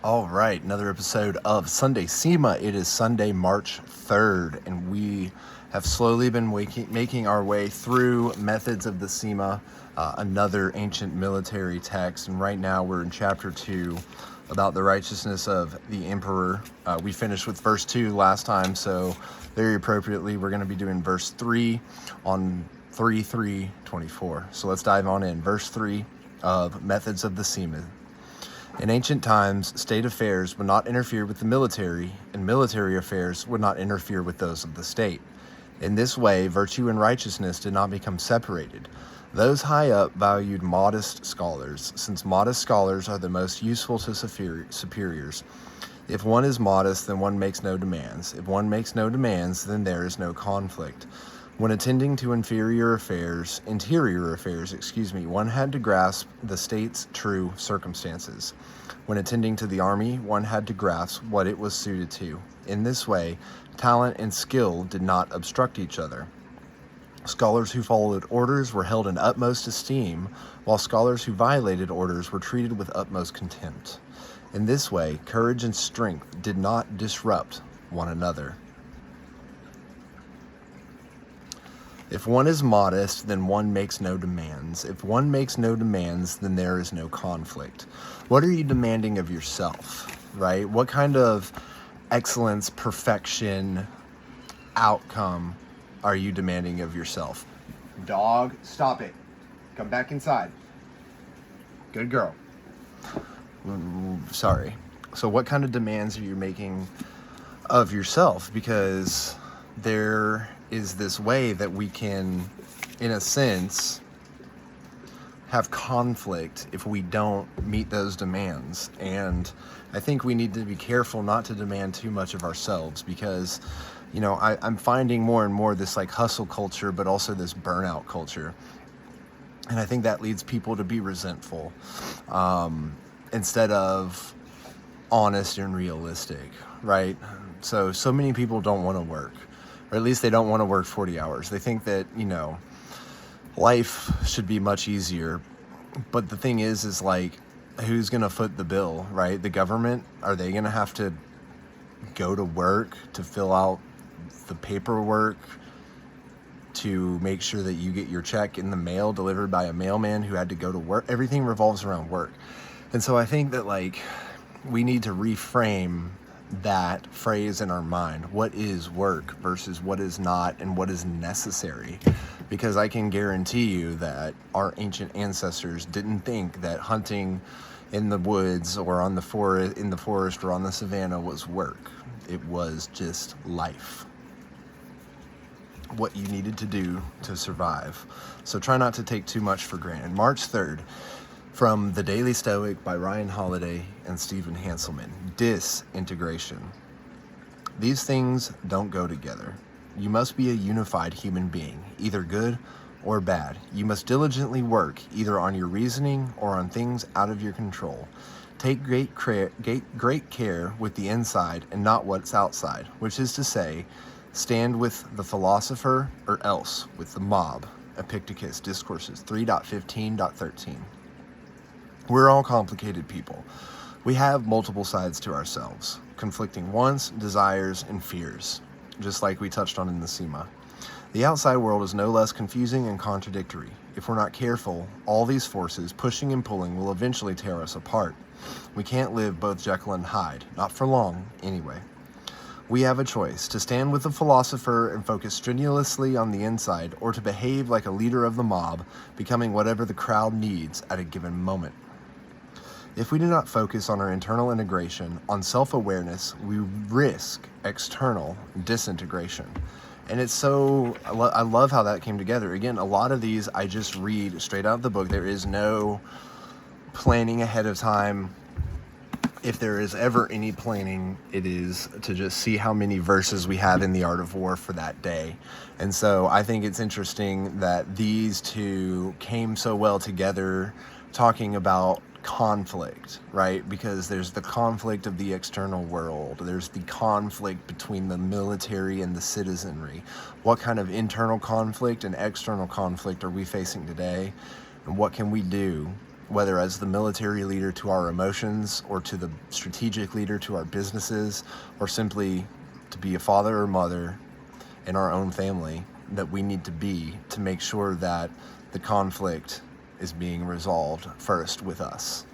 All right, another episode of Sunday Sima. It is Sunday, March 3rd, and we have slowly been making our way through Methods of the Sima, another ancient military text. And right now we're in chapter 2 about the righteousness of the emperor. We finished with verse 2 last time, so very appropriately we're going to be doing verse 3 on 3:3:24. So let's dive on in. Verse 3 of Methods of the Sima. In ancient times, state affairs would not interfere with the military, and military affairs would not interfere with those of the state. In this way, virtue and righteousness did not become separated. Those high up valued modest scholars, since modest scholars are the most useful to superiors. If one is modest, then one makes no demands. If one makes no demands, then there is no conflict. When attending to interior affairs, one had to grasp the state's true circumstances. When attending to the army, one had to grasp what it was suited to. In this way, talent and skill did not obstruct each other. Scholars who followed orders were held in utmost esteem, while scholars who violated orders were treated with utmost contempt. In this way, courage and strength did not disrupt one another. If one is modest, then one makes no demands. If one makes no demands, then there is no conflict. What are you demanding of yourself, right? What kind of excellence, perfection, outcome are you demanding of yourself? Dog, stop it. Come back inside. Good girl. Sorry. So what kind of demands are you making of yourself? Because there is this way that we can, in a sense, have conflict if we don't meet those demands. And I think we need to be careful not to demand too much of ourselves, because, you know, I'm finding more and more this like hustle culture, but also this burnout culture. And I think that leads people to be resentful instead of honest and realistic, right? So many people don't want to work. Or at least they don't want to work 40 hours. They think that, you know, life should be much easier. But the thing is like, who's going to foot the bill, right? The government? Are they going to have to go to work to fill out the paperwork to make sure that you get your check in the mail delivered by a mailman who had to go to work? Everything revolves around work. And so I think that, like, we need to reframe that phrase in our mind. What is work versus what is not, and what is necessary? Because I can guarantee you that our ancient ancestors didn't think that hunting in the woods or in the forest or on the savannah was work. It was just life, what you needed to do to survive. So try not to take too much for granted. March 3rd, from the Daily Stoic by Ryan Holiday and Stephen Hanselman. Disintegration. These things don't go together. You must be a unified human being, either good or bad. You must diligently work either on your reasoning or on things out of your control. Take great care with the inside and not what's outside, which is to say, stand with the philosopher or else with the mob. Epictetus, Discourses 3.15.13. We're all complicated people. We have multiple sides to ourselves, conflicting wants, desires, and fears, just like we touched on in the Sima. The outside world is no less confusing and contradictory. If we're not careful, all these forces, pushing and pulling, will eventually tear us apart. We can't live both Jekyll and Hyde, not for long, anyway. We have a choice, to stand with the philosopher and focus strenuously on the inside, or to behave like a leader of the mob, becoming whatever the crowd needs at a given moment. If we do not focus on our internal integration, on self-awareness, we risk external disintegration. And it's so, I love how that came together. Again, a lot of these I just read straight out of the book. There is no planning ahead of time. If there is ever any planning, it is to just see how many verses we have in the Art of War for that day. And so I think it's interesting that these two came so well together, talking about conflict, right? Because there's the conflict of the external world. There's the conflict between the military and the citizenry. What kind of internal conflict and external conflict are we facing today? And what can we do whether as the military leader to our emotions, or to the strategic leader to our businesses, or simply to be a father or mother in our own family, that we need to be to make sure that the conflict is being resolved first with us.